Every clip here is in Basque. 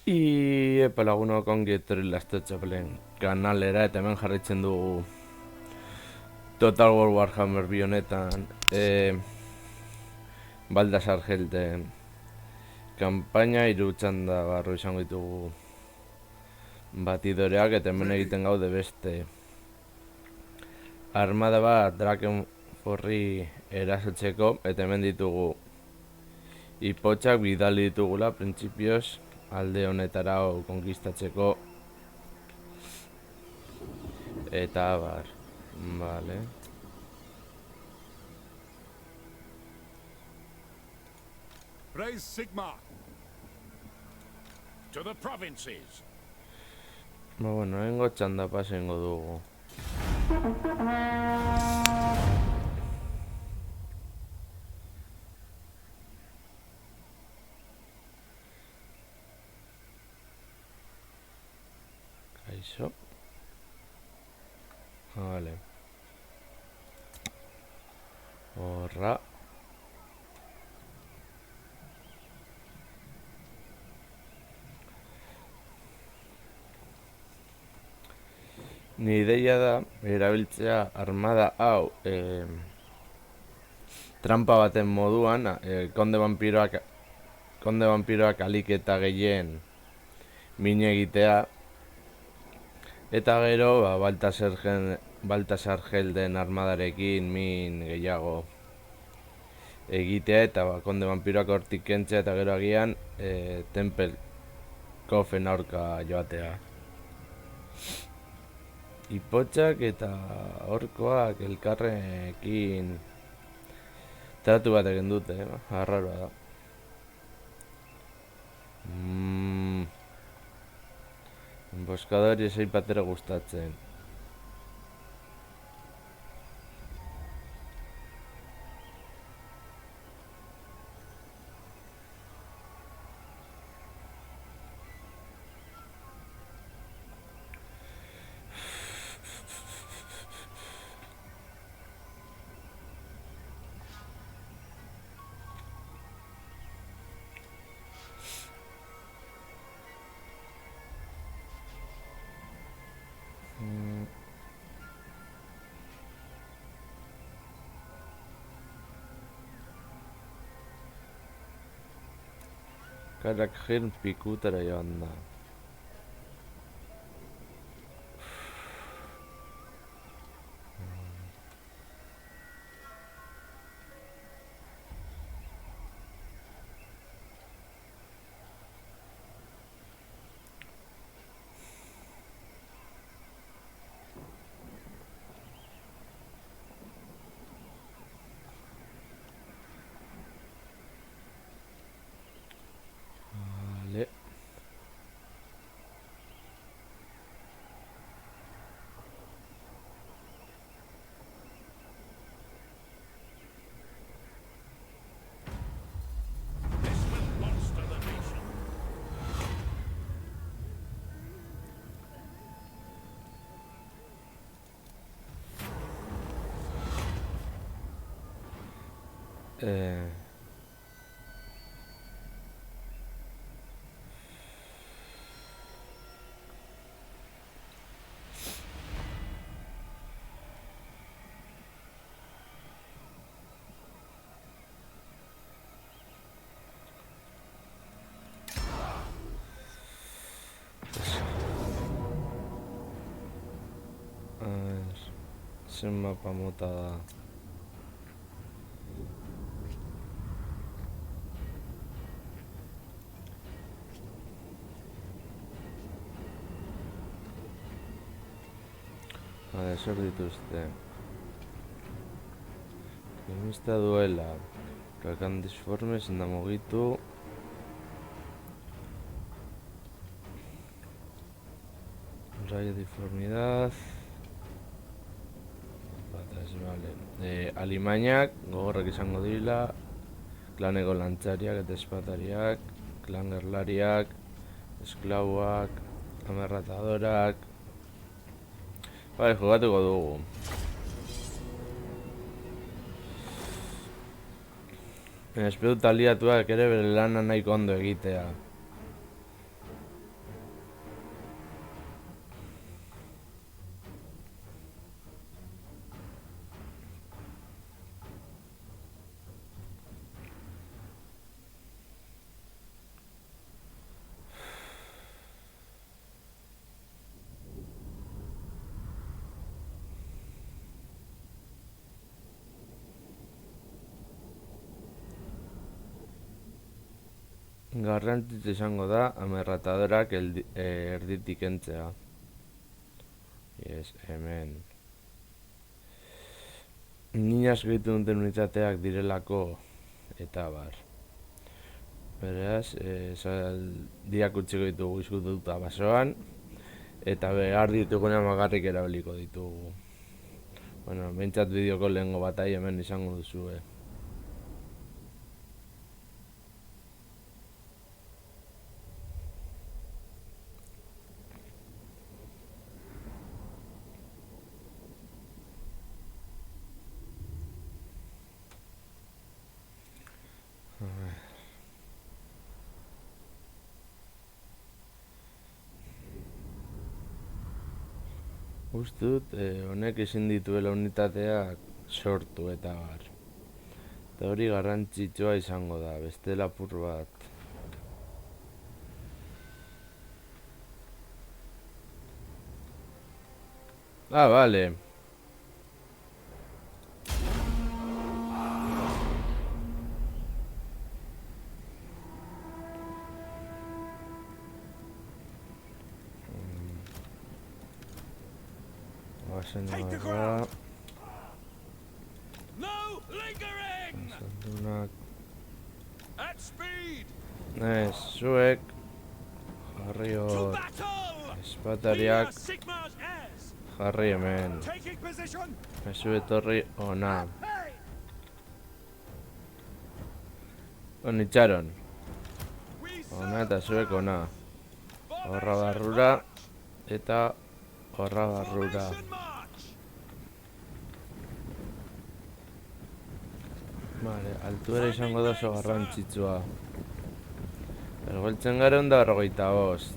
Epa lagunok ongi etorri Last Txapelen kanalera eta hemen jarraitzen dugu Total War Warhammer bi honetan Baltasar Gelden kanpaina hiru txanda barru izango ditugu batidoreak eta hemen egiten gaude beste armada bat Drakenforri erasotzeko eta hemen ditugu ipotxak bidali ditugula printzipioz alde honetara konkistatzeko eta abar, vale. Raise Sigma to the provinces. Bueno, hengo txanda pasengo dugu. Kaixo. Vale. Horra. Ni ideia da erabiltzea armada hau trampa baten moduan konde vampiroak alik eta gehien min egitea eta gero Baltasar Gelden armadarekin min gehiago egitea eta konde vampiroak hortik kentzea eta gero agian Tempel Kofen aurka joatea. Ipotxak eta orkoak elkarrekin tratu bat egin dute, arraroa da. Boskadori esai batera gustatzen. Karakter pikutara joan da. Vale. This will bolster the nation. Zen mapa mota da. Vale, zer dituzte. Kemista duela. Kalkan disforme, zenda mugitu. Rayo deformidad. Vale. Alimainak, gogorrak izango dira. Klaneko lantzariak eta espatariak. Klan gerlariak. Esklauak. Amerratadorak. Vale, jugatuko dugu. Espedut aliatuak ere bere lana nahiko ondo egitea. Garrantzitsu izango da amerratadorak erditik kentzea. Yes, hemen. Niñas gehitu duten unitateak direlako eta bar. Beraz, zaldiak utziko ditugu izkututa basoan, eta behar ditugunean bakarrik erabiliko ditugu. Bueno, behintzat bideoko lehengo batai hemen izango duzue. Uste dut, honek ezin dituela unitateak sortu eta bar. Eta hori garrantzitsua izango da, beste lapur bat. Ah, vale. Take the ground. No lingering. Zaldunak. At speed. Ez, zuek jarri To hor. battle. Espatariak We are Sigmar's heirs. jarri hemen. Taking position. Ezu etorri ona. Hey. On itxaron. We Ona eta zuek ona. Horra Formation barrura march. eta horra barrura. Formation march. Vale, altuera izango da oso garrantzitsua. Ergoltzen gara 145.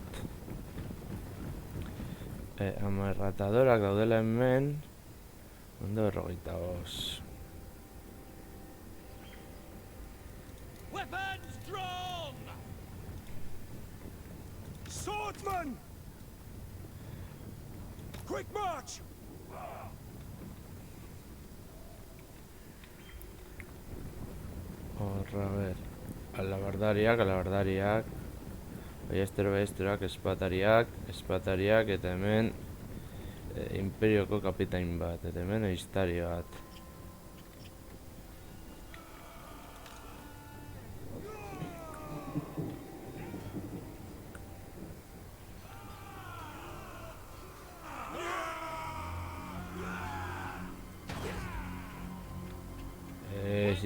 Amarratadorak daudela hemen 145. Weapons drawn. Swordsman. Quick march. Horra, ber. Alabardariak. Baiesteroak, espatariak, eta hemen imperioko kapitain bat, eta hemen ehiztari bat.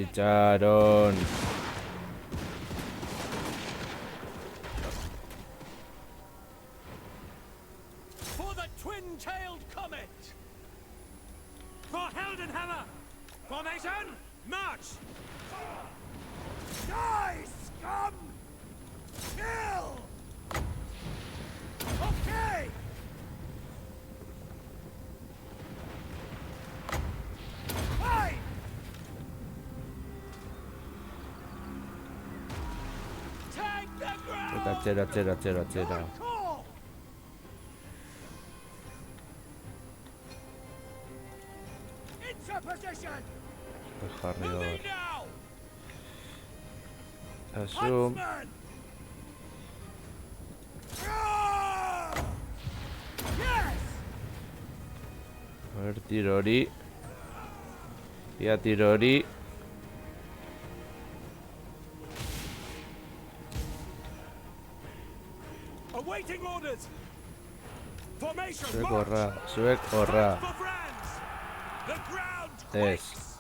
Itxaron. For the twin-tailed comet. For Heldenhammer. Formation, march. Die, scum! Kill! Okay! Fight! Take the ground! Eta atzera. Good call! Into position! Jarri hor. Moving now! Azu, Huntsman! Ah! Yes! a ber, tiro hori. Ia tiro hori. Awaiting orders! Formation, Zuek march! horra. For France! The ground Ez. quakes!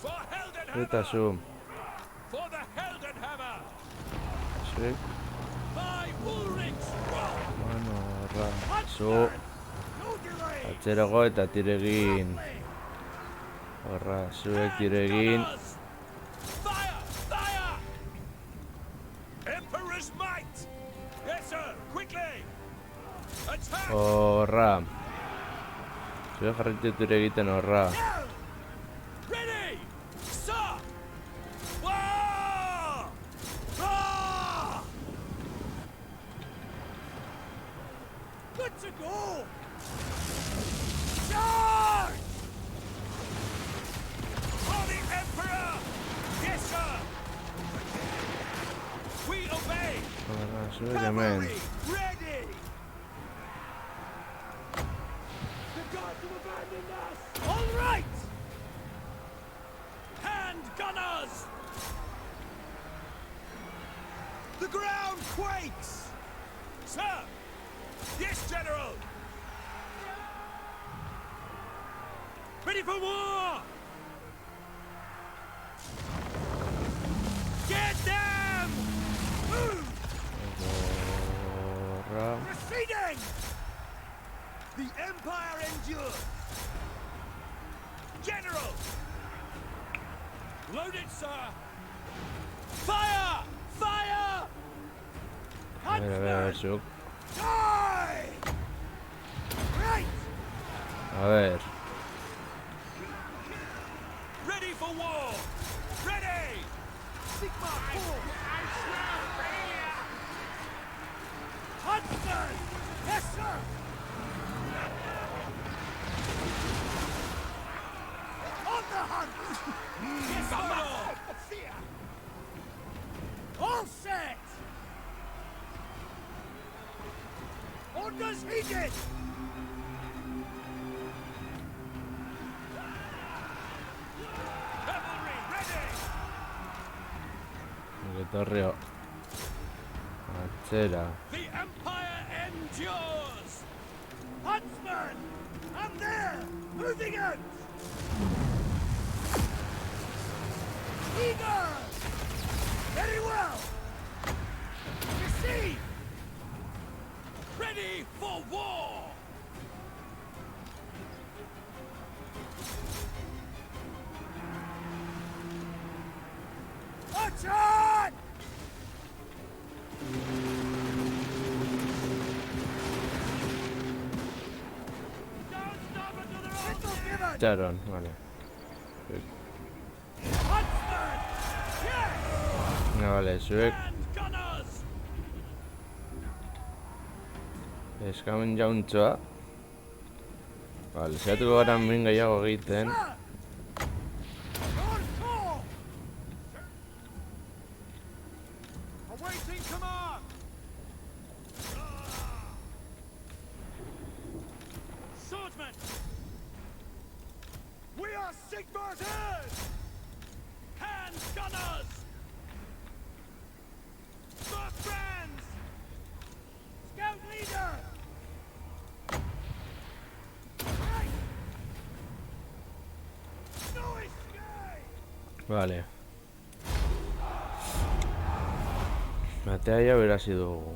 For Eta Heldenhammer! zu. For the Heldenhammer! Zuek, By Ulrich's wrath! mano, horra. Zu, Huntsman! No delay! atzerago eta tiro egin. Quickly! Horra, zuek And tiro egin. gunners! Fire! Fire! Emperor's might! Yes, sir! Quickly! Attack! Horra. Zuek jarritu tiro egiten horra. Now! Ready! Sir! Wah! Ah! Good to go! Charge! For the Emperor! Yes, sir! We obey! Zuek hemen. Cavalry, ready! The gods have abandoned us! All right! Hand gunners! The ground quakes! Sir! Yes, General! Ready for war! Get them! Move! Gorra. Proceeding! The Empire endures! General! Loaded, sir! Fire! Fire! A ver, Zuk. Die! Right! A ver. Ready for war! Ready! Sigma 4! Hudson! Yes, sir! On the hunt! Yes, sir! All set! Orders heeded! Cavalry ready! Etorrio. Atzera. The Empire endures! Huntsman! I'm there! Moving out! Eager! Very well! Receive! Ready for war! Attack! Don't stop until they're all given! Charon, vale. Huntsman! Yes! Vale, zuek Hand gunners! eskamen jauntzoa. Vale, zehatuko gara min gehiago egiten. Sir! On call! Awaiting command! Swordsman! We are Sigmar's heirs! Hand gunners! Mark brands! Scout leader! Right! No escape! Vale. Matea ya hubiera sido...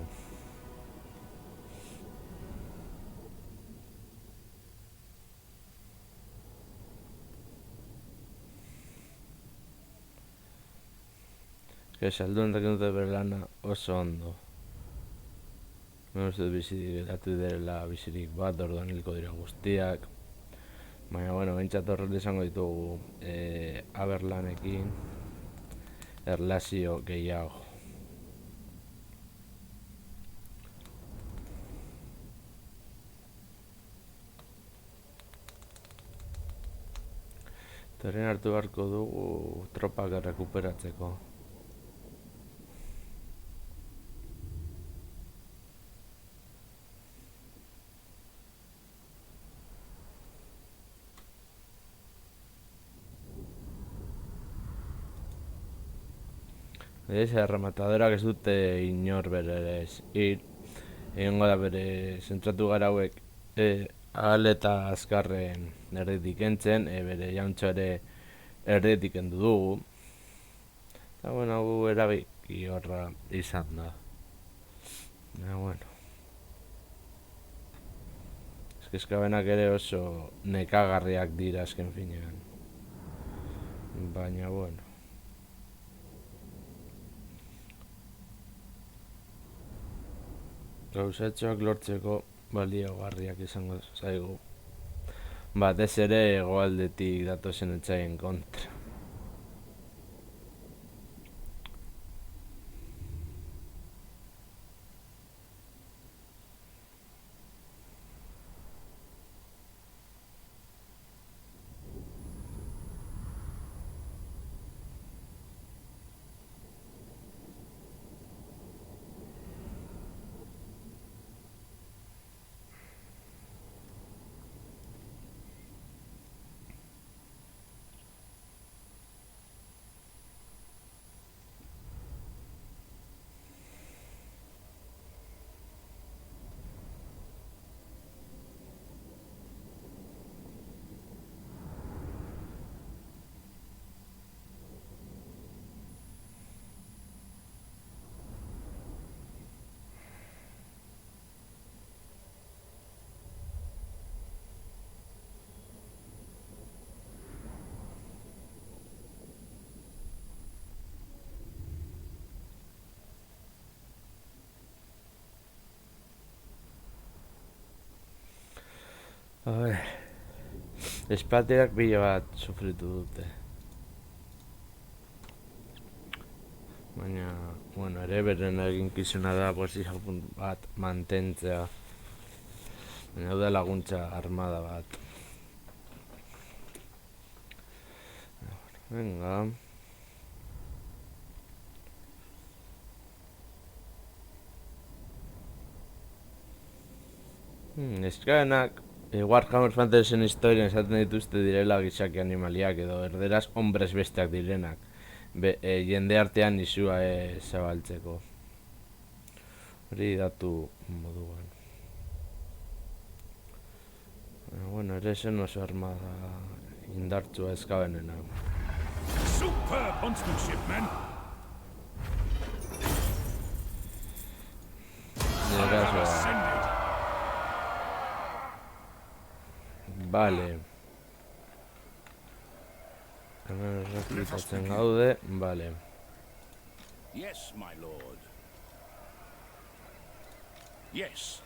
Que salduen dute bere lana oso ondo. Uste dut bizirik geratu direla bizirik bat, orduan hilko dira guztiak. Baina, bueno, bentsat horrela izango ditugu Aberlanekin erlazio gehiago. Terren hartu beharko dugu tropak errekuperatzeko. Errematadorak ez dute inor berez hil. Egongo da bere zentratu gara hauek ahal eta azkarren erditik entzen, bere jauntxo ere erditik endu dugu. Eta bueno, hau erabiki horra izan da. Bueno. Eskizkabenak ere oso nekagarriak dira azken finean. Baina, bueno. Gauzatxoak lortzeko baliogarriak izango zaigu. Batez ere hegoaldetik datozen etxaien kontra. A ver. Espateak pila bat sufritu dute. Baina, bueno, ere beren eginkizuna da posizio bat mantentzea. Baina hau da laguntza armada bat. Venga. Eskanak Warhammer Fantasyen historian esaten dituzte direla gizaki animaliak edo erderaz hombres besteak direnak. Jende artean izua zabaltzeko. Hori datu moduan. Bueno, ere zen oso armada indartsua eskabenena. Superb huntsmanship, men. Nire kasua. Ascended. Vale. Hemen rekrutatzen gaude, vale. Yes, my lord. Yes.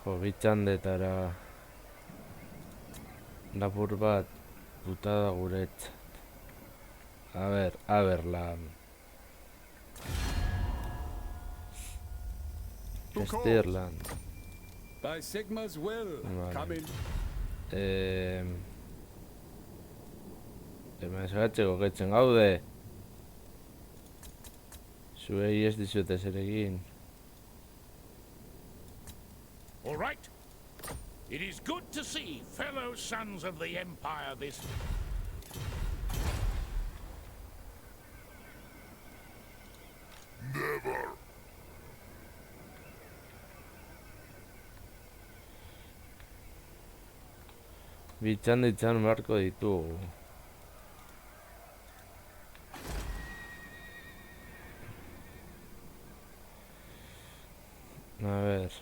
Jo, bitxandetara lapur bat putada guretzat. A ber, la... Stirland. By Sigma's will, Vale. come in. Hemen esagatzeko getzen gaude. Zuei ez dizute zer egin. All right. It is good to see fellow sons of the Empire this... Never. Bitxanditzan beharko ditugu. A ver.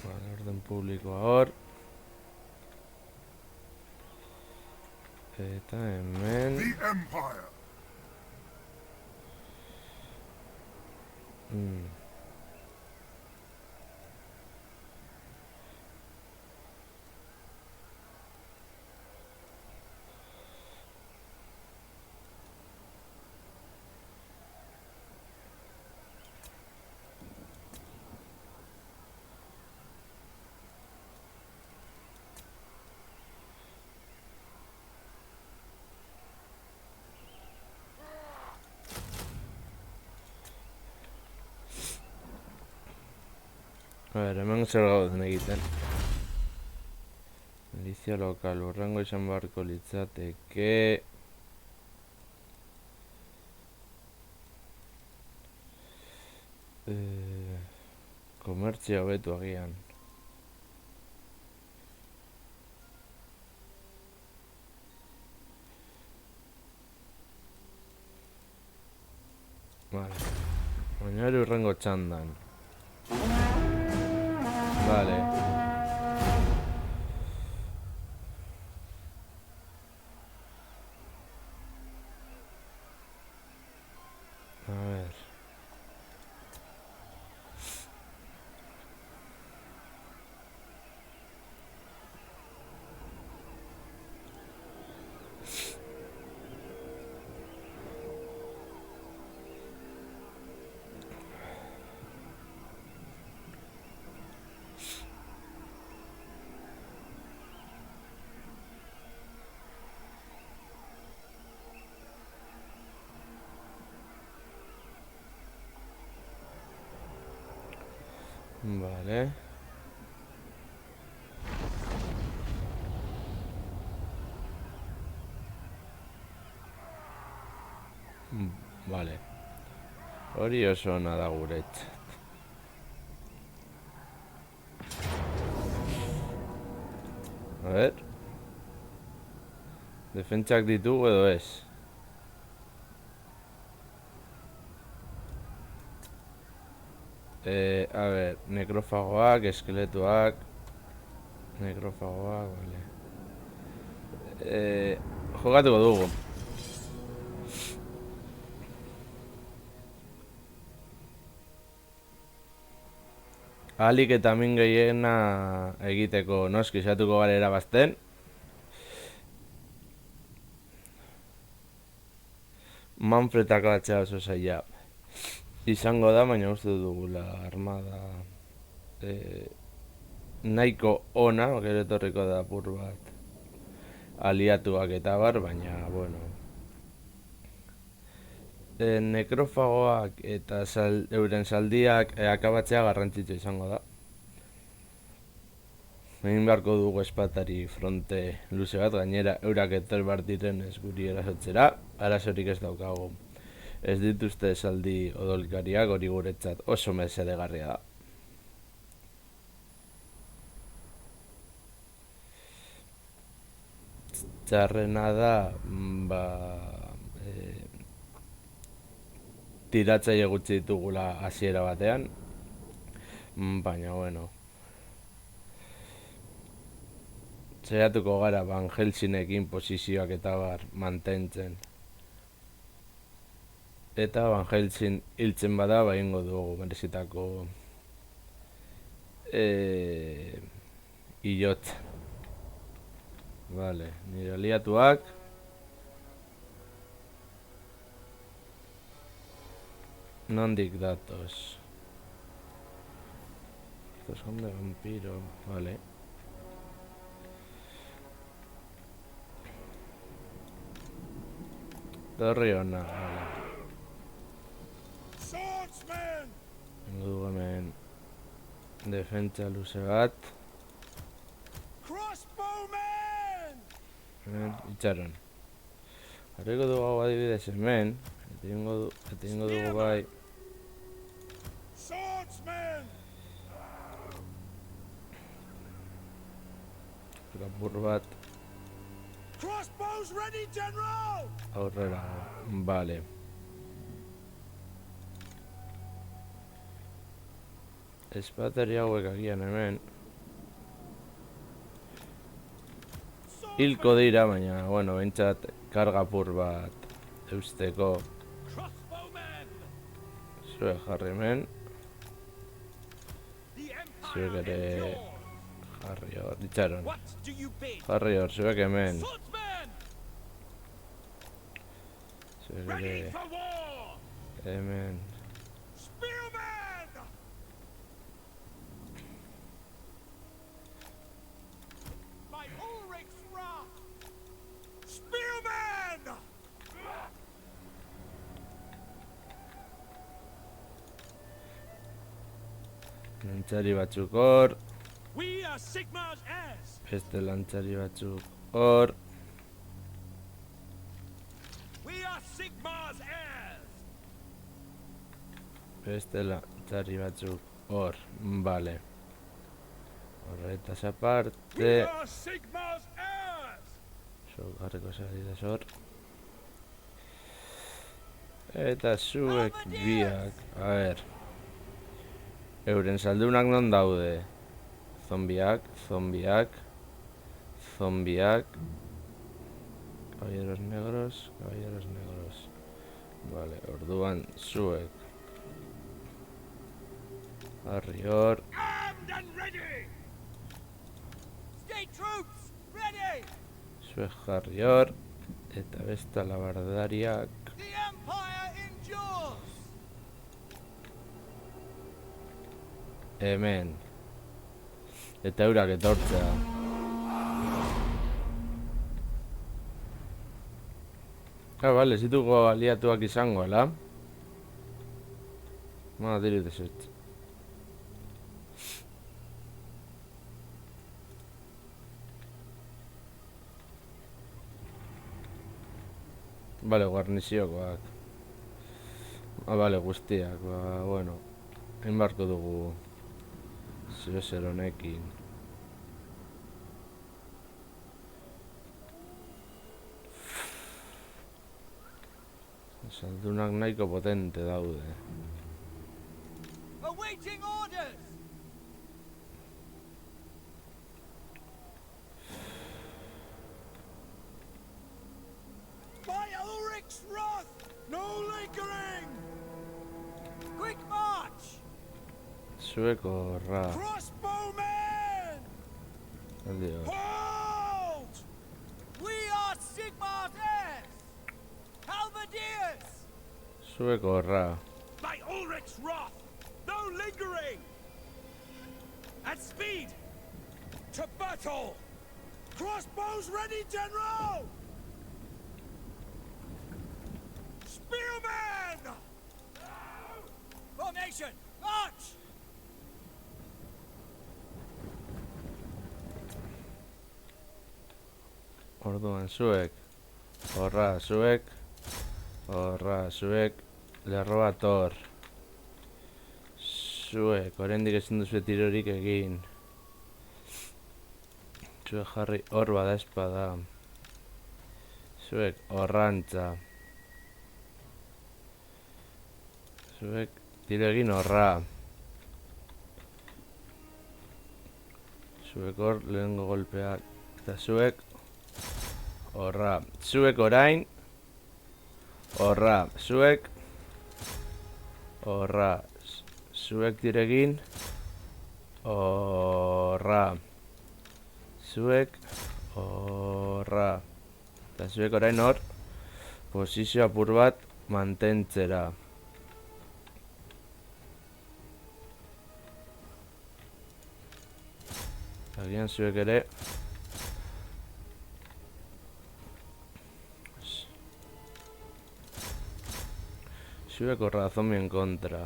Vale, orden publikoa hor. Eta hemen... The Empire. A ver, hemen zer gauden egiten. Milizia lokal, urrengo izan beharko litzateke... Komertzia hobetu agian. Vale. Baina hori urrengo txandan. Vale. A ver. Vale. Vale. Hori oso ona da guretzat. A ver. Defentsak ditugu edo ez? A ver, nekrofagoak, eskeletuak... Nekrofagoak, vale. jokatuko dugu. Ahalik eta min gehiena egiteko noski satuko gara erabazten. Manfred akabatzea oso zaila izango da, baina uste dugula armada nahiko ona, gero etorriko da apur bat aliatuak eta bar, baina, bueno, nekrofagoak eta euren zaldiak akabatzea garrantzitsua izango da. Egin beharko dugu espatari fronte luze bat, gainera eurak etor behar direnez guri erasotzera, arazorik ez daukagu. Ez dituzte zaldi odolkariak, hori guretzat oso mesedegarria da. Txarrena da, tiratzaile gutxi ditugula hasiera batean, baina bueno, saiatuko gara Van Helsingekin posizioak eta bar mantentzen. Eta Van Helsing hiltzen bada, egingo dugu merezitako hilot. Vale, nire aliatuak. Nondik datos. Estos son de vampiro, vale. Torri hona, vale. Swordsman! Dugu hemen defentsa luze bat. Crossbowman! Hemen itxaron. Harriko dugu hau adibidez hemen. Eta ingo dugu bai. Swordsman! Lapur bat Crossbows ready, General! aurrera. Vale. Espateri hauek agian hemen hilko dira, baina, bueno, bentsat kargapur bat eusteko. Crossbowman! Zuek jarri hemen. The Zuek Empire ere endures! jarri hor, ditxaron. What do you bid? Jarri hor, zuek hemen. Swordsman! Zuek Ready ere for war! hemen. Spearman! My Ulrich's wrath! Spearman! Lantzari batzuk hor. We are Sigmar's heirs! Beste lantzari batzuk hor. We are Sigmar's heirs! Beste lantzari batzuk hor. Vale. Horretaz aparte. We are Sigmar's heirs! Garriko salidas hor. Eta zuek biak. A ver. Euren saldunak non daude? Zombiak. Caballeros negros. Vale, orduan zuek. Harri hor. Armed and ready! State troops, ready! Zuek jarri hor. Eta besta labardariak. The Empire endures! Hemen. Eta eurak etortzea. Bale, zituko aliatuak izango, ala? Dirut ezetz. Bale, guarniziokoak. Bale, guztiak, bueno. Hain barko dugu zer honekin. Saldunak nahiko potente daude. Awaiting orders! zuek horra. Crossbowmen! Aldi hor. Hold! We are Sigmar's heirs! Halberdiers! Zuek horra. By Ulrich's wrath! No lingering! At speed! To battle! Crossbows ready, General! Spearmen! Formation! March! Orduan zuek. Horra, zuek. Horra, zuek. Lerro bat hor. Zuek, oraindik ezin duzu tirorik egin. Zuek jarri hor bada espada. Zuek horrantza. Zuek tiro egin horra. Zuek hor lehengo golpeak. Eta zuek horra. Zuek orain. Horra. Zuek. Horra. Zuek tiro egin. Horra. Zuek. Horra. Eta zuek orain hor. Posizio apur bat mantentzera. Agian zuek ere. Zuek horra zombien kontra.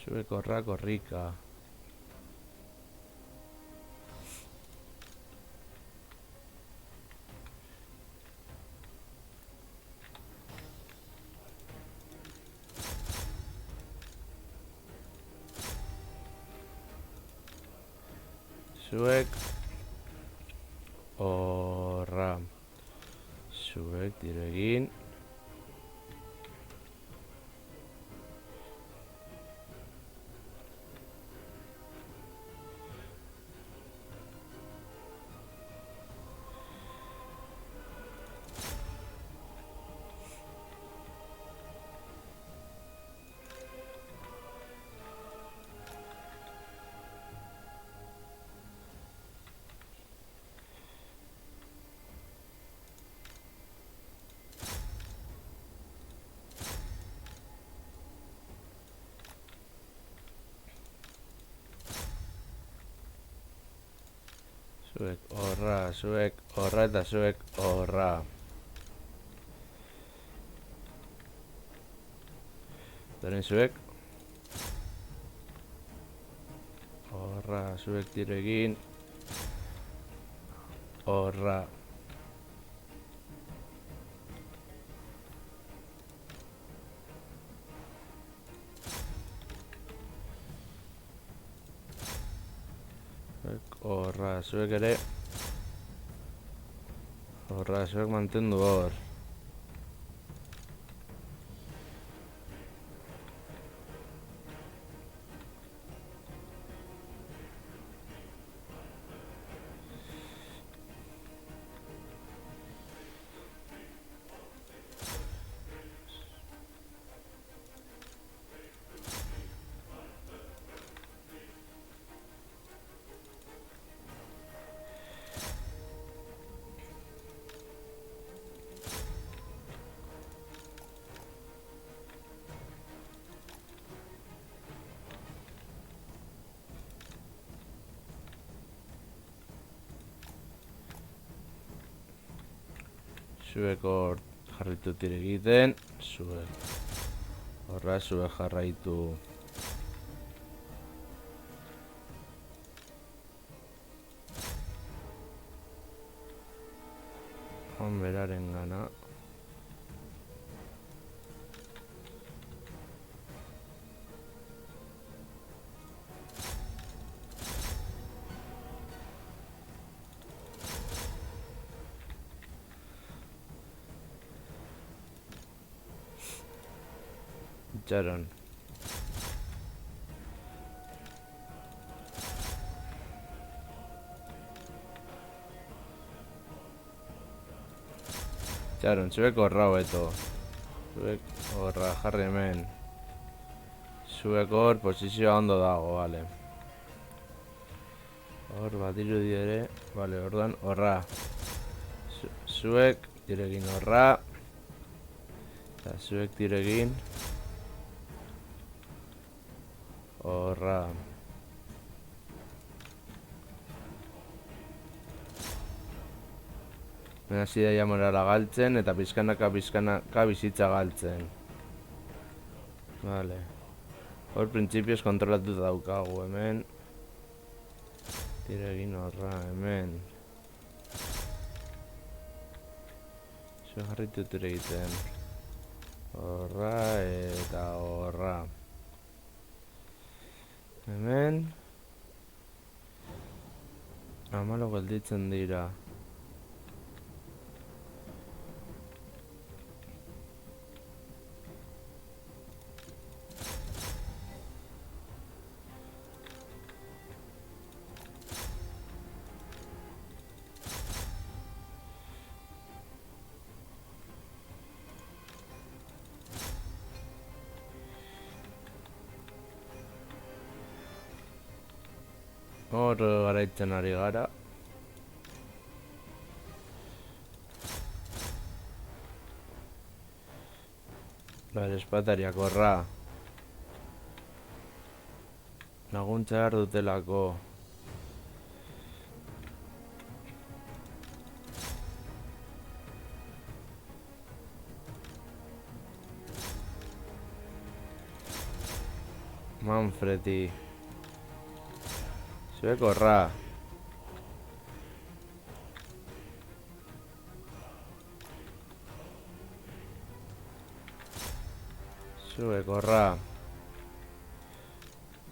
Zuek horra korrika. Zuek horra. Zuek tiro egin. Zuek horra, zuek horra eta zuek horra. Daren zuek. Horra, zuek tiro egin. Horra. Horra, zuek ere. Horra, zuek mantendu hor. Zuek hor jarraitu tire egiten, zuek horra zuek jarraitu. Beraren gana. Txaron. Txaron, zuek horra hobeto. Zuek horra, jarri hemen. Zuek hor, posizioa ondo dago, vale. Hor, bat irudi ere. Vale, orduan, horra. Zuek, diregin horra. Eta zuek diregin. Horra. Hasi daia morala galtzen eta pizkanaka bizitza galtzen. Vale. Hor printzipioz kontrolatuta daukagu hemen. Tira egin horra hemen. Zue jarritut ere egiten. Horra eta horra. Hemen. Amalo gelditzen dira. Hor garaitzen ari gara. Bale, espatariak horra. Laguntza behar dutelako. Manfredi. Zuek horra. Zuek horra.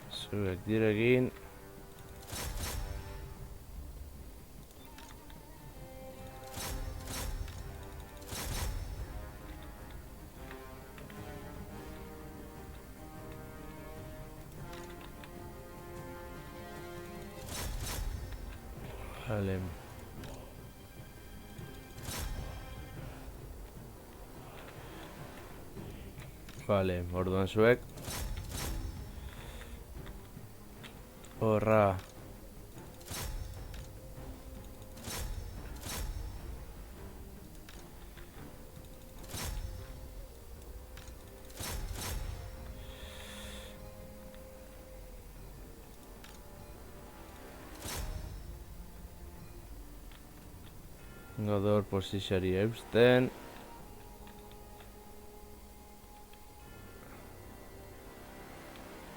Zuek diregin. Vale. Vale, orduan zuek. Horra. Godor posizioari eusten.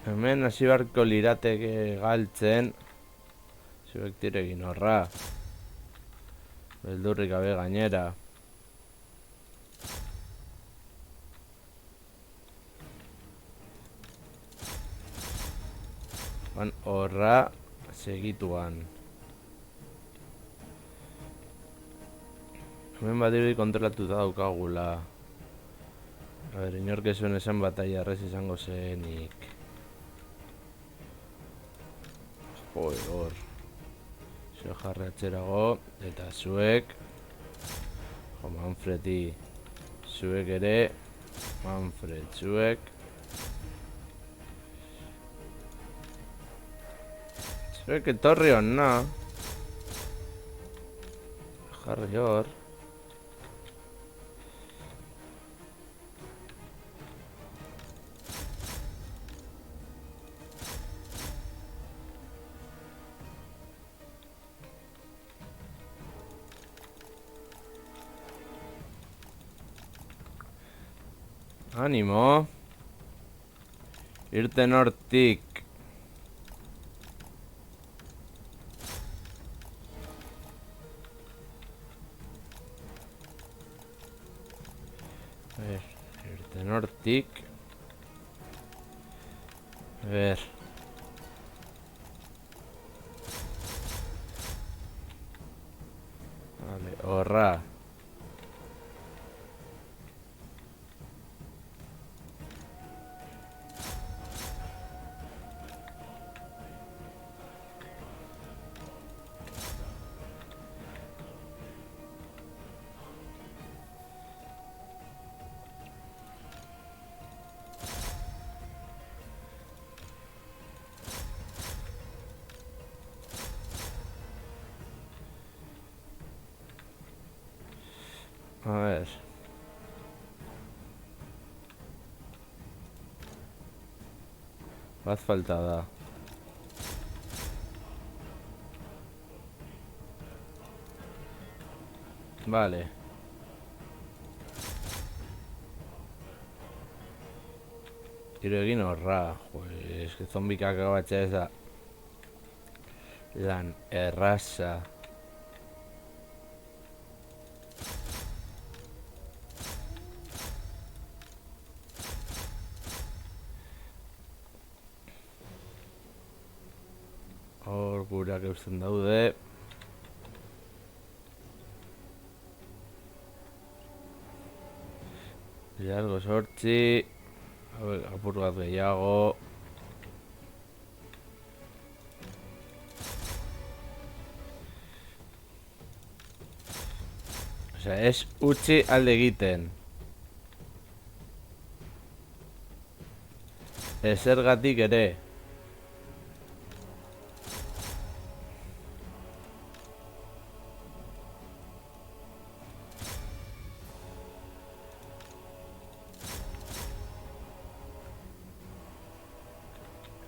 Hemen hasi beharko lirateke galtzen. Zuek diregin horra. Beldurrik gabe gainera. Horra segituan. Hemen badirudi kontrolatuta daukagula. A ber, inork ez zuen esan bataia errez izango zenik. Joder, hor. Zuek jarri atzerago, eta zuek. Jo, Manfredi. Zuek ere. Manfred, zuek. Zuek etorri hona. Jarri hor. Animo. Irten hortik. A ver, irten hortik. A ver. Vale, horra. ver. Bat falta da. Vale. Tiro egin horra. Joder, eske zombik akabatzea ez da lan erraza. Hor gurak eusten daude. Largo sortzi. Apur bat gehiago. Osea, ez utzi alde egiten. Ezergatik ere.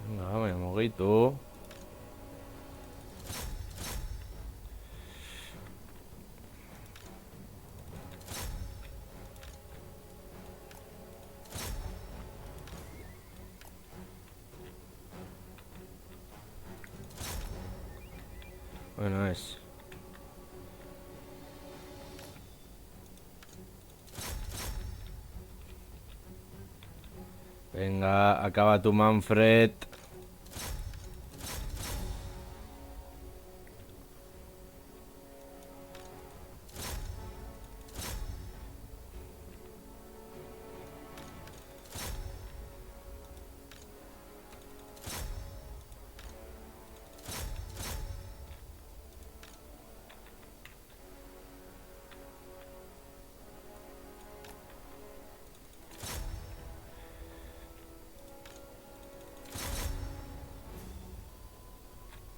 Venga, baina mugitu. Bueno, es. Venga, acaba tu Manfred.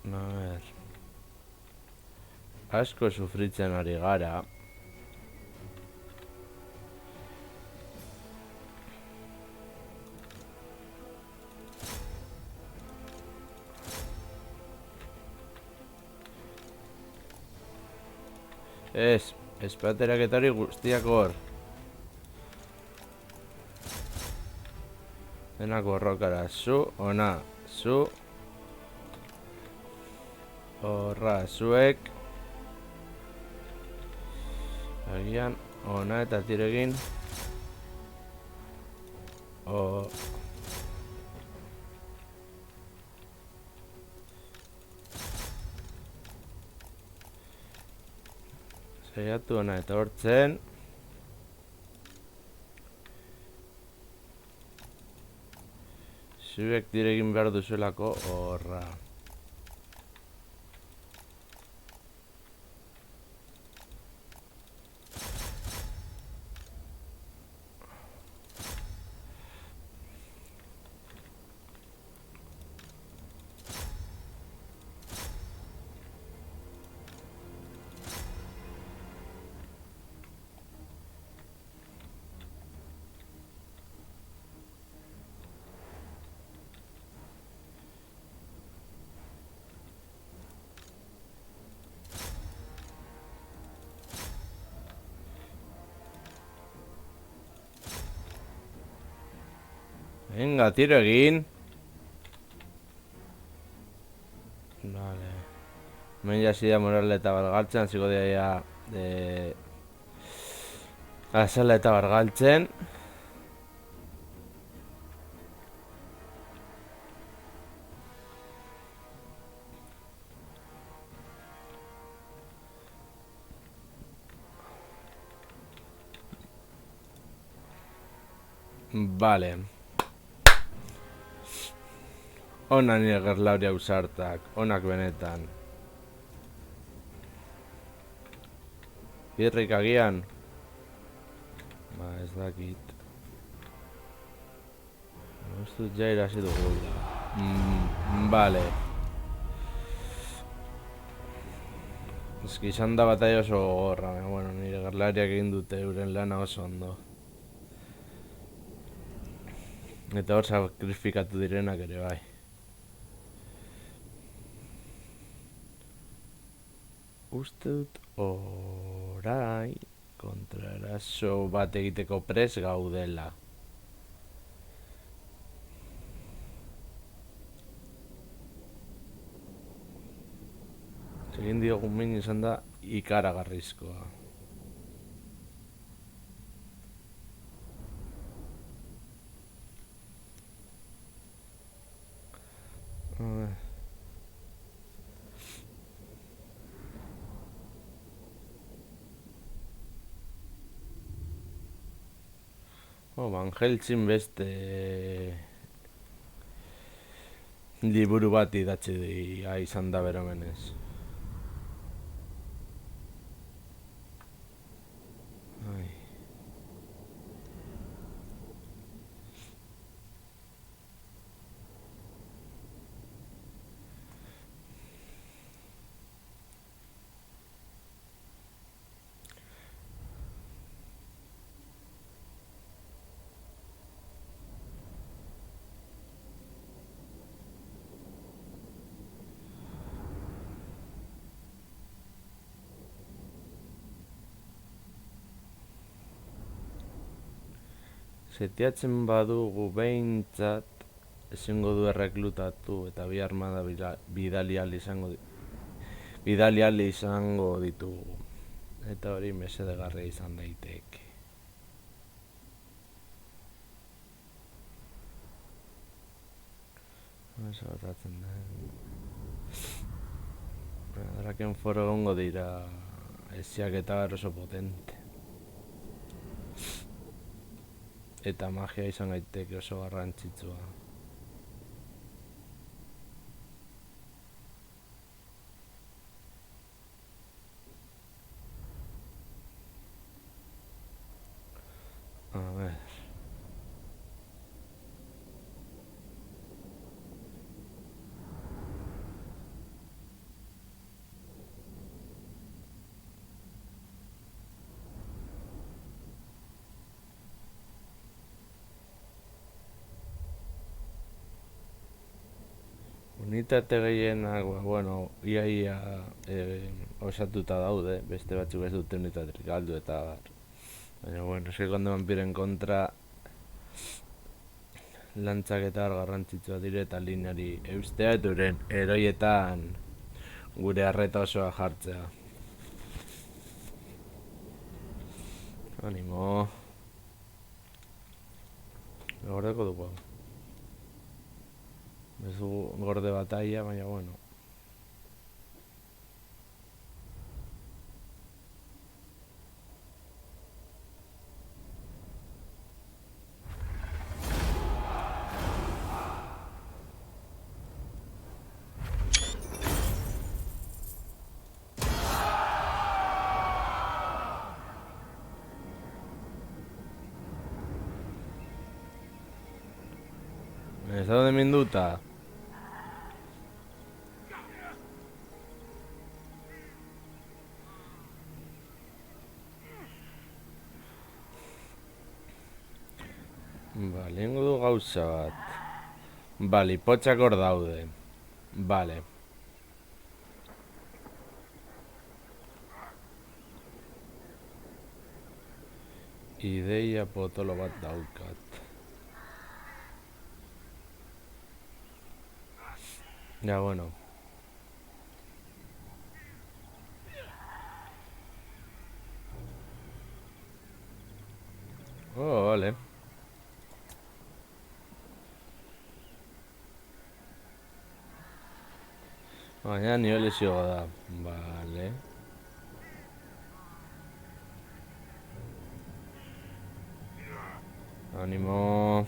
A ver. Asko sufritzen ari gara. Ez, espateraketari guztiak hor. Denak borrokara, zu, ona, zu. Horra, zuek. Agian, ona eta tiro egin. Saiatu ona eta hortzen. Zuek tiro egin behar duzuelako, horra. Venga, tiro egin. Vale. Hemen jasi da morale eta bargaltzen, hasiko dira ja azala eta bargaltzen. Vale. Ona nire gerlauri ausartak, onak benetan. Birrik agian? Ba, ez dakit. Ez dut ja irasi dugula. Vale. Eski izan da bataia oso gogorra, baina, bueno, nire gerlariak egin dute euren lana oso ondo. Eta hor sakrifikatu direnak ere bai. Uste dut orai kontraeraso bat egiteko prest gaudela. Egin diogun min izan da ikaragarrizkoa. Van Helsing beste liburu bat idatzi izan da beromenez. Setiatzen badugu behintzat ezingo du erreklutatu eta bi armada bidali ahal izango ditugu. Eta hori mesedegarria izan daiteke. Oso gertatzen da. Draken foro egongo dira esiak eta oso potente. Eta magia izan gaiteke oso garrantzitsua. A ver. Unitate gehienak, bueno, ia osatuta daude, beste batzuk ez dute unitaterik galdu eta bar. Baina, bueno, eski konde vampiren kontra lantzak eta garrantzitsua dire eta lineari eustea eta euren eroietan gure arreta osoa jartzea. Animo. Gordeko dugu. Ez du gorde batalla, baina bueno. Ez daude minduta. Bale, ingo du gauza bat. Bale, ipotxak hor daude. Bale. Ideia potolo bat daukat. Ja, bueno. Oh, vale. Baina nio lesioa da. Vale. Animo.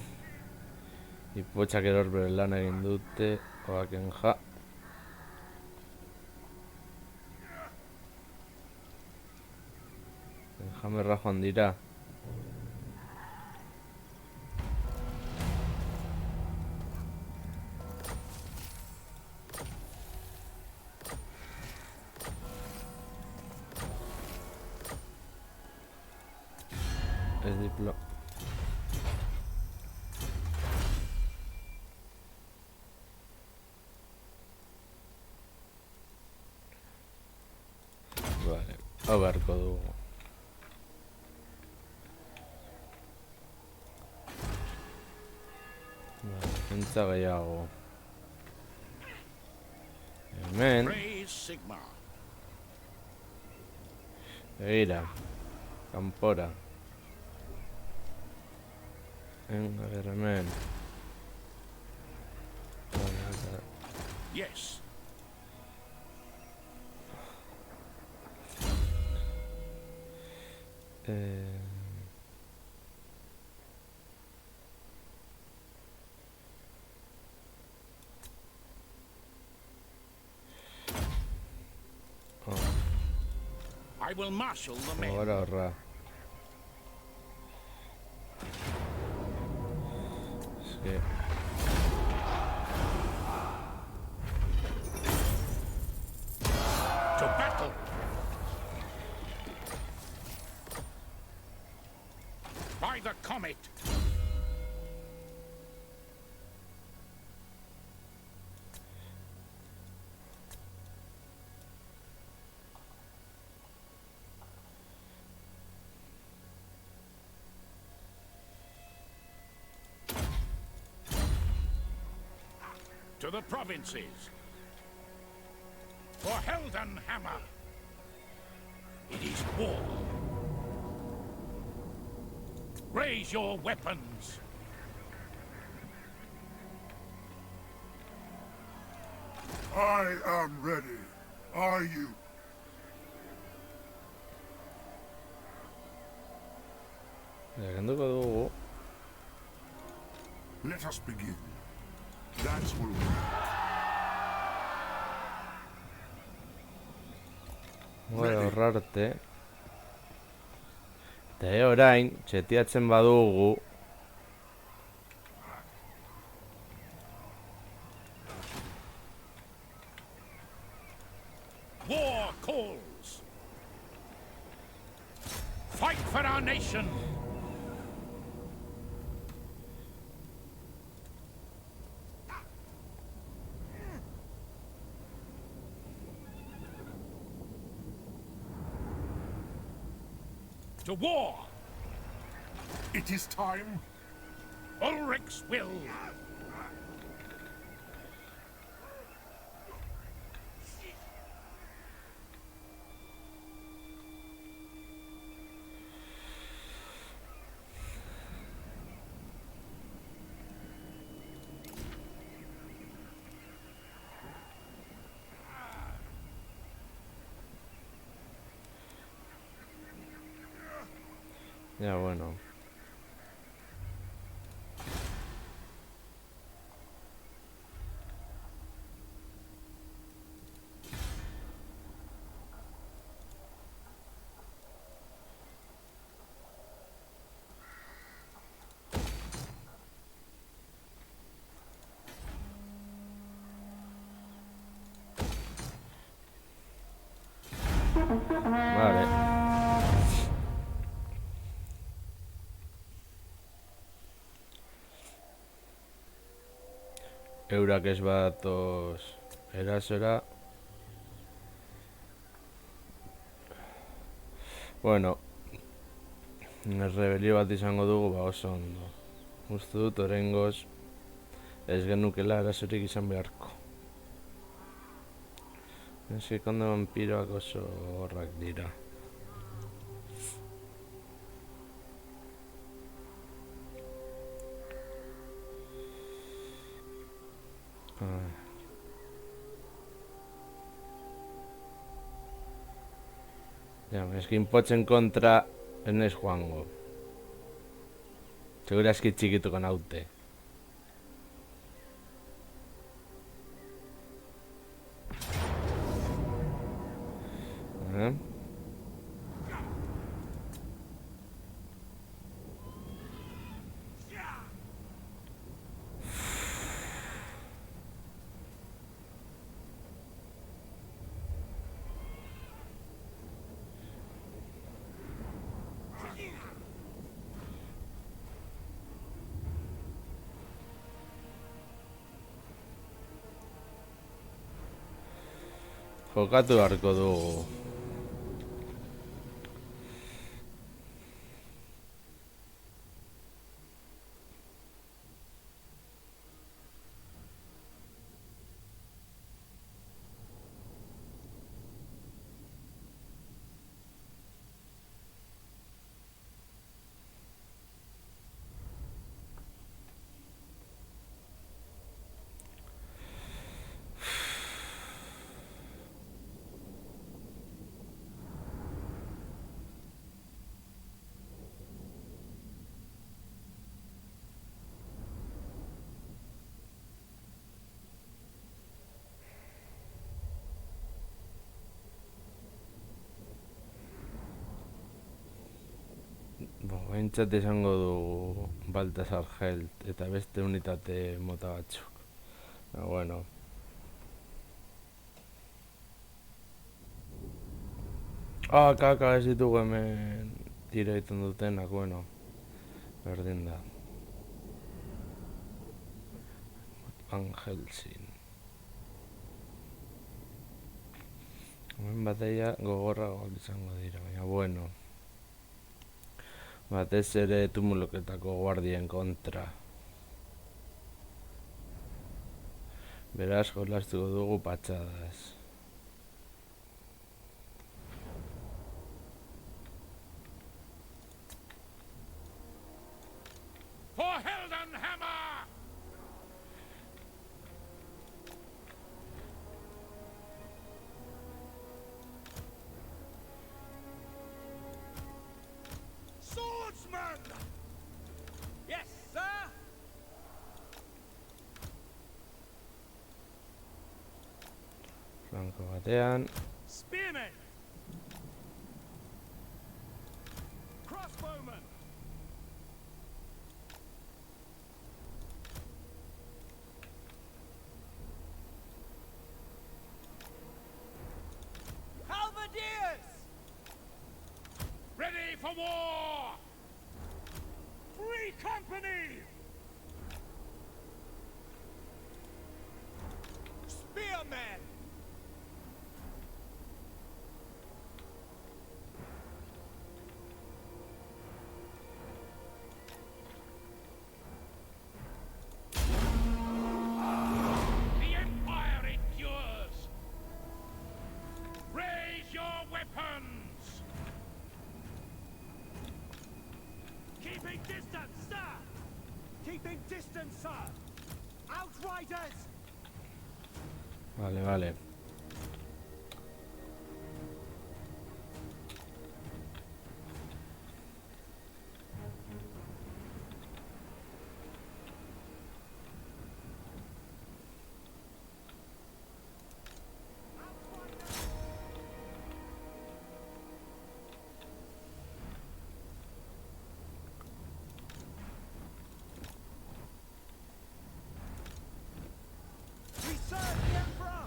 Ipotxak eror bere lan egin dute. Oaken ja. Jamerra joan dira. hau beharko dugu. Entza gehiago. Hemen, Praise Sigmar. begira, kanpora. A ver, hemen. Yes. I will marshal the men. Ahora ahorra. Es que... To battle. By the comet. To the provinces. For Heldenhammer. It is war. Raise your weapons. I am ready. Are you? Kenduko dugu. Let us begin. That's what we Gora ahorrarte. Eta orain, txetiatzen badugu. War calls. Fight for our nation. To war. It is time. Ulrich's will. Ya, bueno. Vale. Eurak ez badatoz erasora. Bueno, rebelio bat izango dugu, ba oso ondo. Uste dut oraingoz ez genukela erasorik izan beharko. Eski kondo vampiroak oso horrak dira. Ja, eskin potzen kontra enez joango. Segura eski txikituko naute. Jokatu beharko dugu. Behintzat izango du Baltasar Helt eta beste unitate mota batzuk. Bueno. Kaka ez ditugu hemen tiro egiten dutenak, bueno. Berdin da. Van Helsing. Hemen bateia gogorragoak izango dira, baina bueno. Batez ere tumuloketako guardien kontra. Beraz, jolastuko dugu patxadaz. For Heldenhammer! Swordsman! Yes, sir! Flanko batean. Spearmen! Crossbowmen! Halberdiers! Ready for war! Free company! Spearmen! The Empire endures! Raise your weapons! Keeping distance, sir! Keeping distance, sir! Outriders! Vale. We serve the Emperor!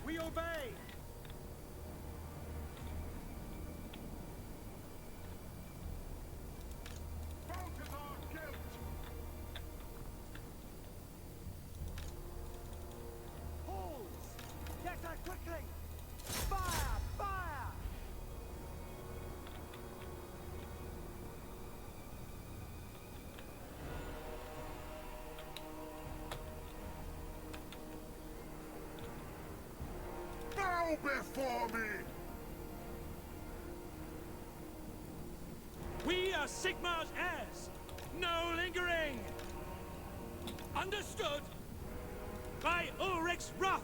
We obey! Balthazar Gelt! Halls! Get her quickly! Fire! Fire! Bow before me! We are Sigmar's heirs! No lingering! Understood? By Ulrich's wrath!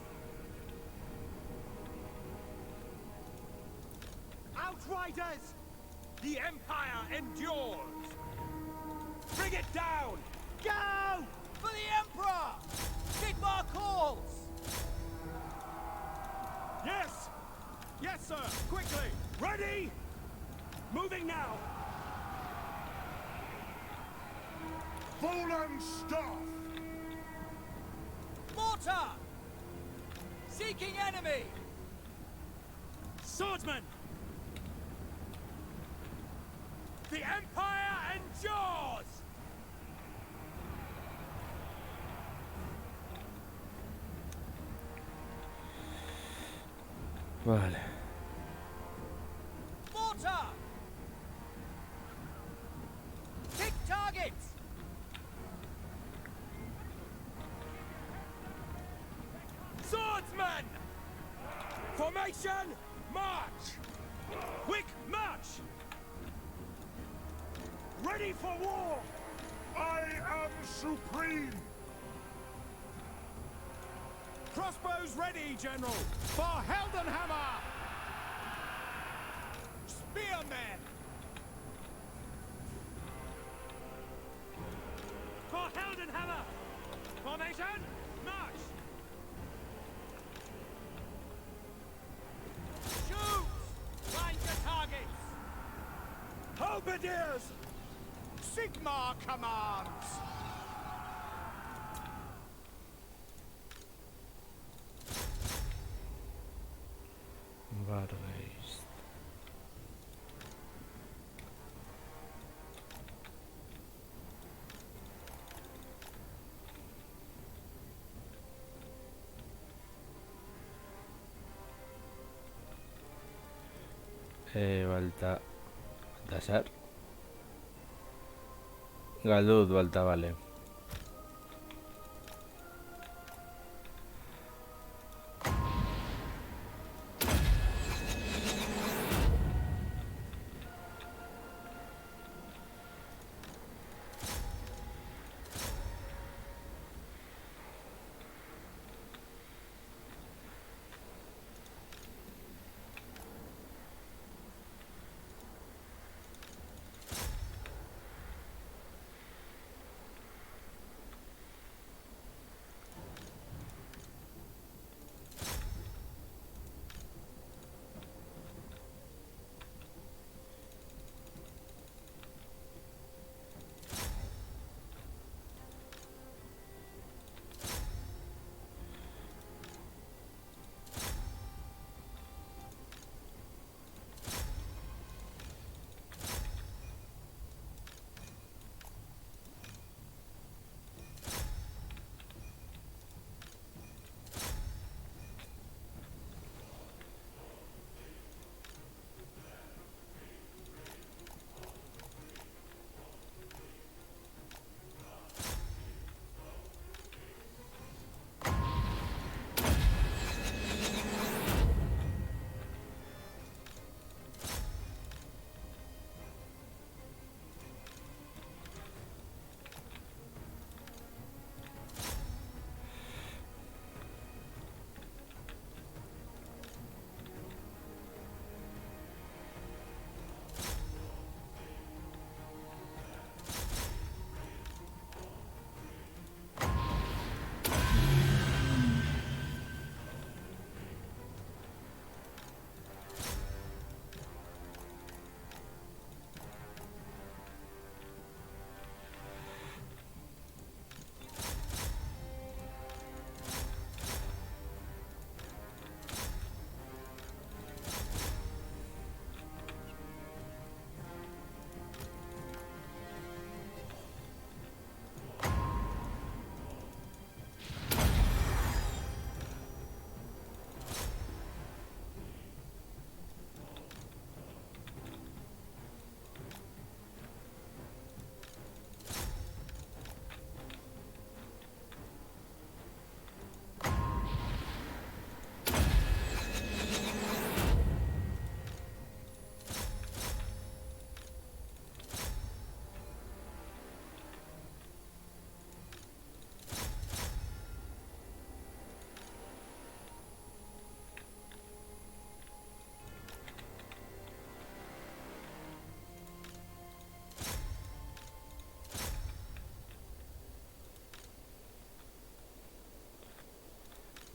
Outriders! The Empire endures! Bring it down! Go! For the Emperor! Sigmar calls! Yes! Yes, sir! Quickly! Ready! Moving now! Volan staff! Mortar! Seeking enemy! Swordsman! The Empire endures! Vale. Mortar! Pick targets! Swordsman! Formation, march! Quick march! Ready for war! I am supreme! Crossbows ready, General! For Heldenhammer! Spearmen! For Heldenhammer! Formation, march! Shoot! Find your targets! Bombardiers! Sigmar commands! Vargeist. Baltasar. Galdut, balta, vale.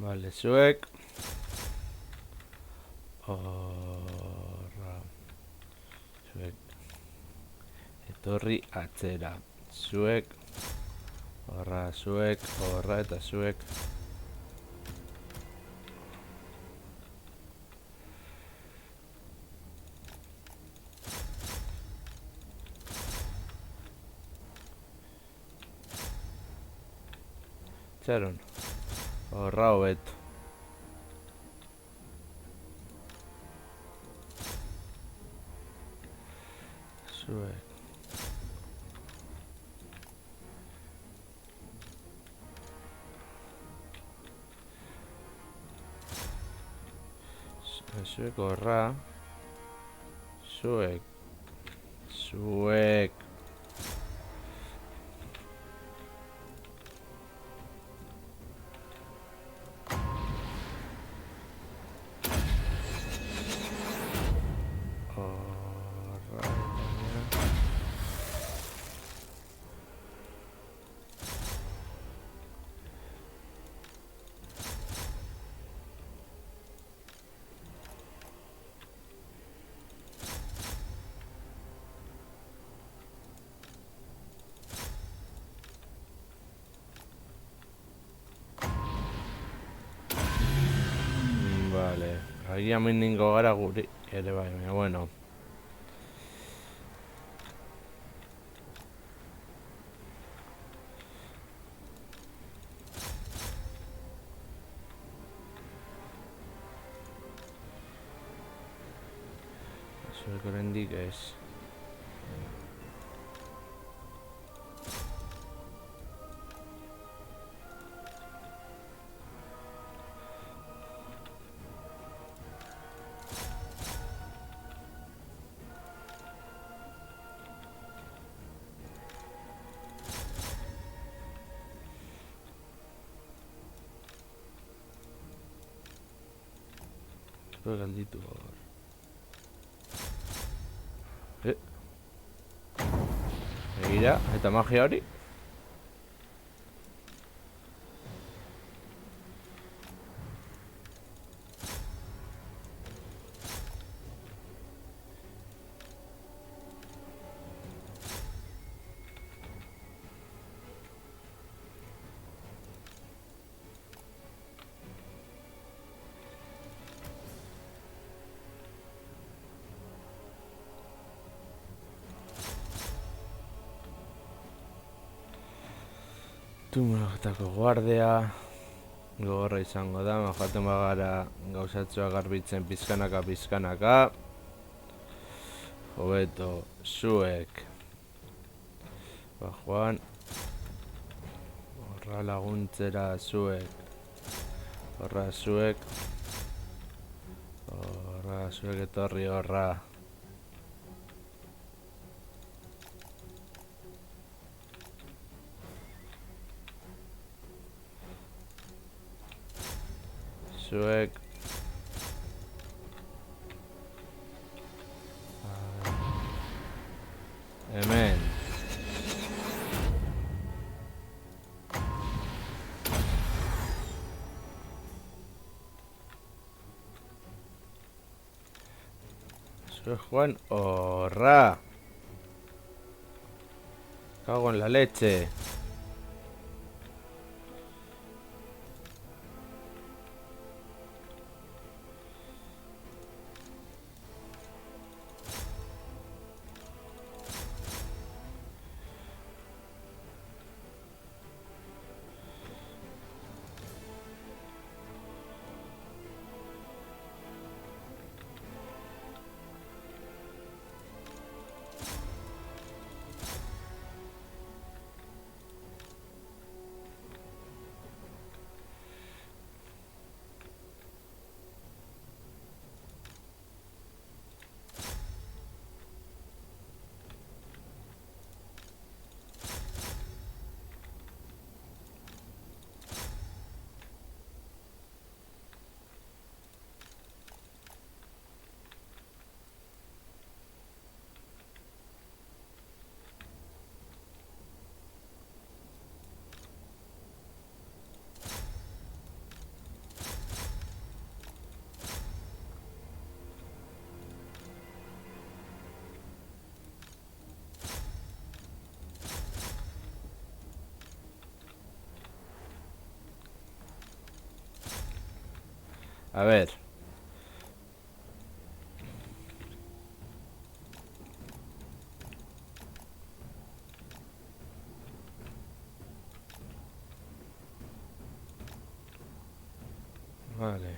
Vale, zuek. Horra. Zuek. Etorri atzera. Zuek. Horra, zuek. Horra eta zuek. Txaron. Horra hobeto. Zuek. Zuek horra. Zuek. Zuek. Agian miningo gara guri ere bai, baina bueno. Zuek oraindik ez. Zuek galditu hor. Begira, eta magia hori? Tumulotako guardia gogorra izango da, joaten bagara gauzatxoa garbitzen pizkanaka. Hobeto, zuek joan horra laguntzera zuek, horra zuek etorri horra. Zuek hemen zuek joan horra. Cago en la leche. A ver. Vale.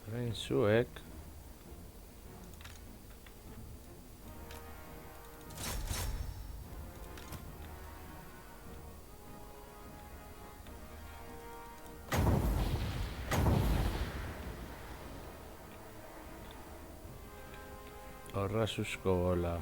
Orain zuek horra susko bola.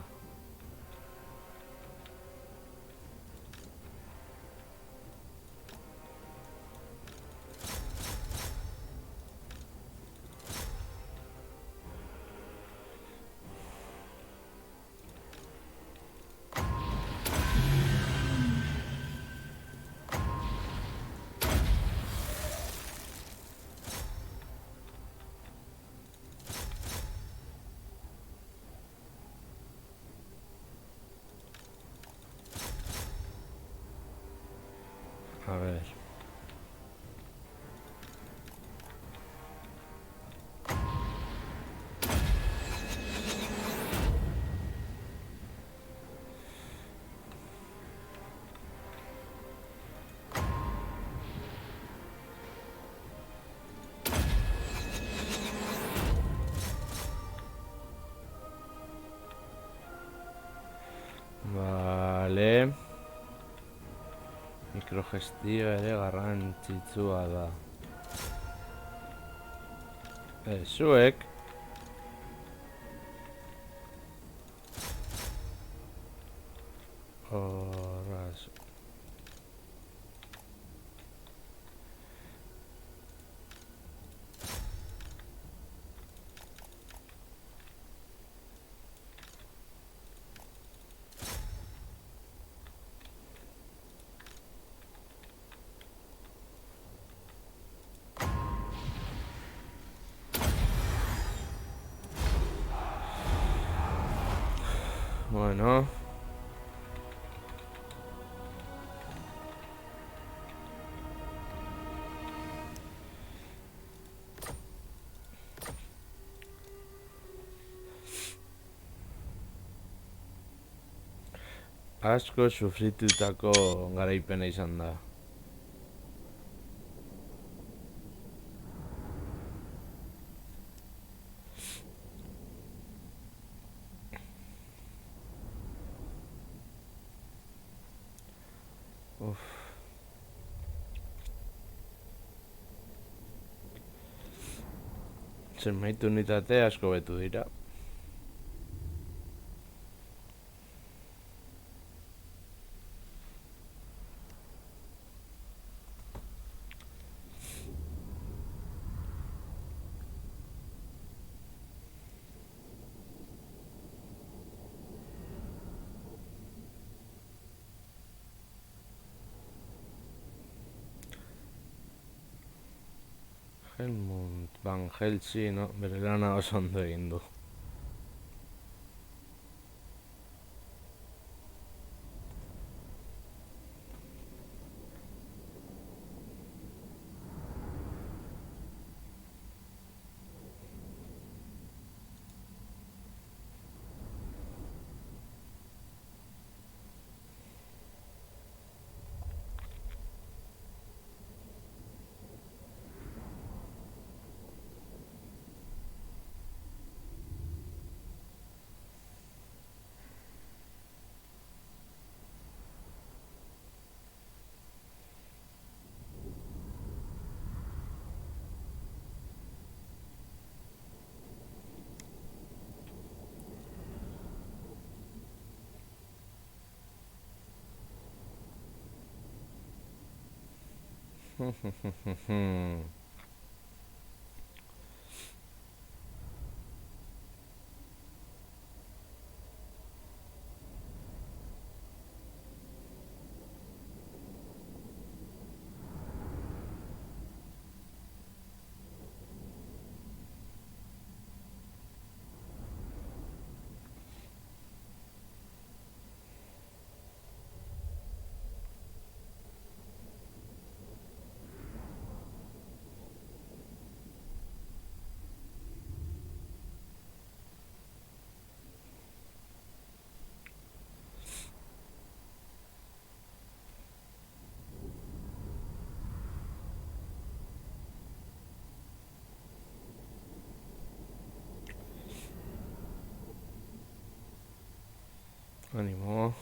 gestioa ere garrantzitsua da. Zuek horraz bueno, asko sufritutako garaipena izan da. Zenbait unitate asko betu dira. Helmut Van Helsing, no? Bere lana oso ondo egin du. Ánimo.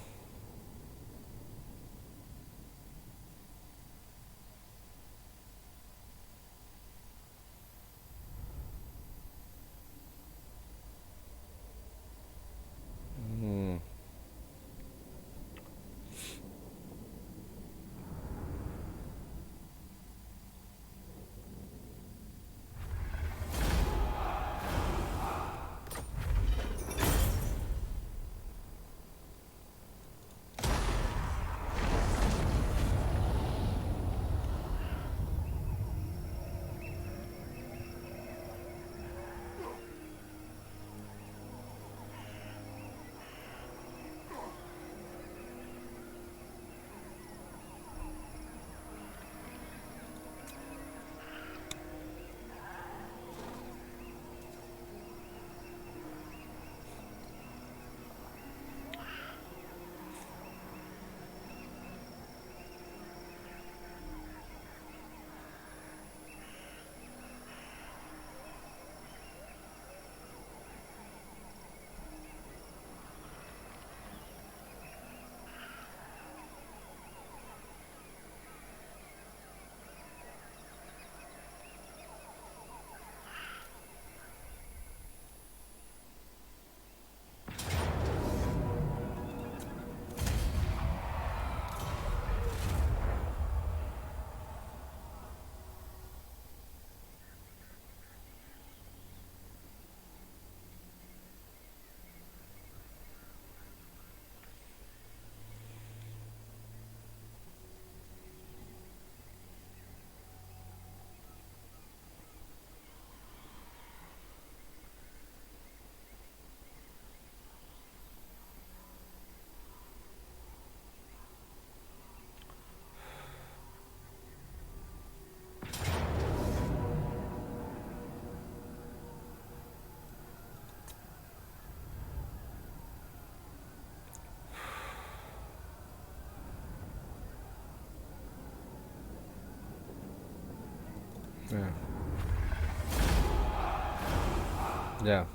Ya.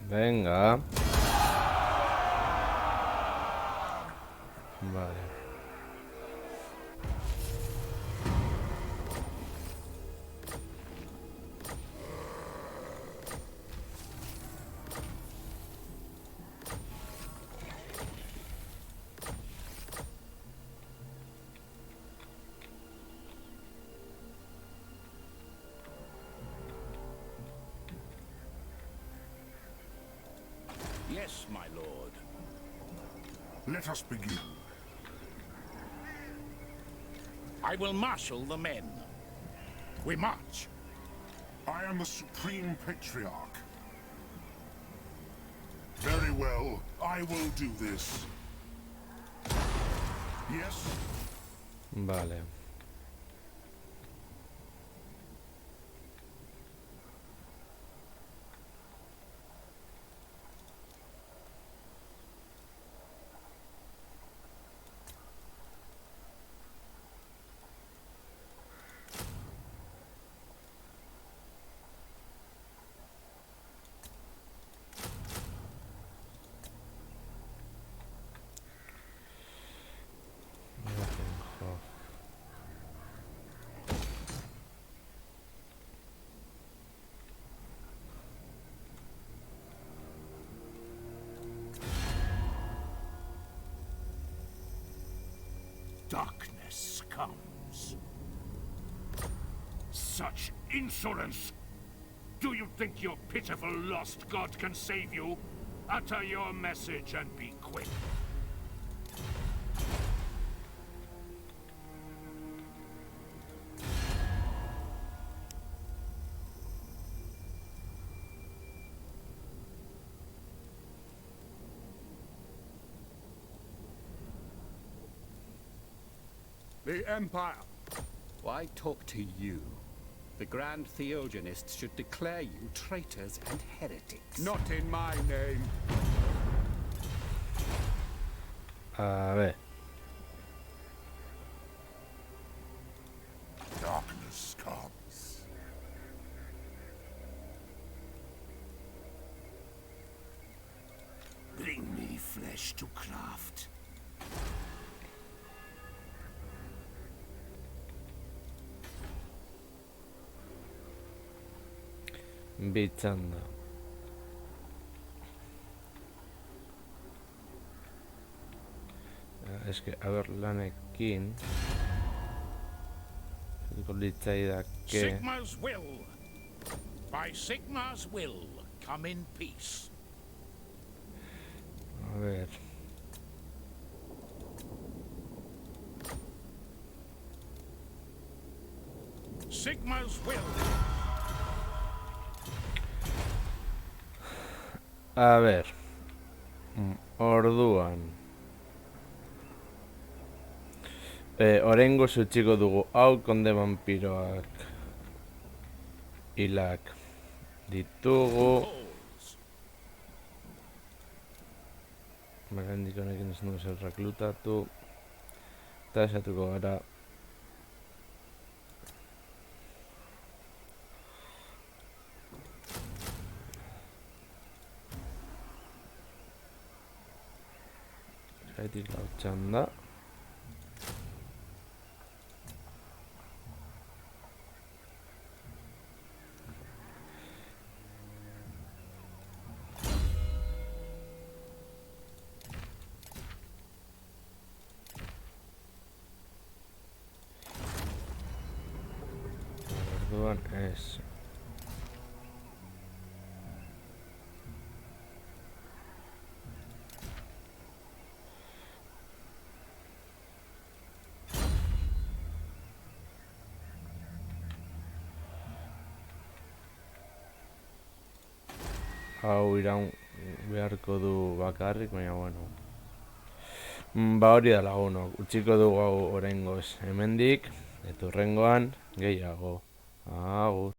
Venga. Vale. Yes, my lord. Let us begin. I will marshal the men. We march. I am the Supreme Patriarch. Very well, I will do this. Yes? Vale. Darkness comes. Such insolence! Do you think your pitiful lost god can save you? Utter your message and be quick. The Empire. Why talk to you? The Grand Theogonists should declare you traitors and heretics. Not in my name. A ver. Darkness comes. Bring me flesh to craft. Bichanda. Eske, a ber, lanekin litzaidake Sigma's will. By Sigma's will, come in peace. a ver. Sigma's will. A ver. Orduan. Orengo utxiko dugu hau konde vampiroak hilak ditugu. Balls. Hemendik honekin ez dugu zer reklutatu. Eta esatuko gara. Zaitik lau txanda. Orduan ez. Hau iraun beharko du bakarrik, baina bueno. Ba hori da lagunok, utziko dugu hau oraingoz hemendik, eta hurrengoan gehiago. Agur.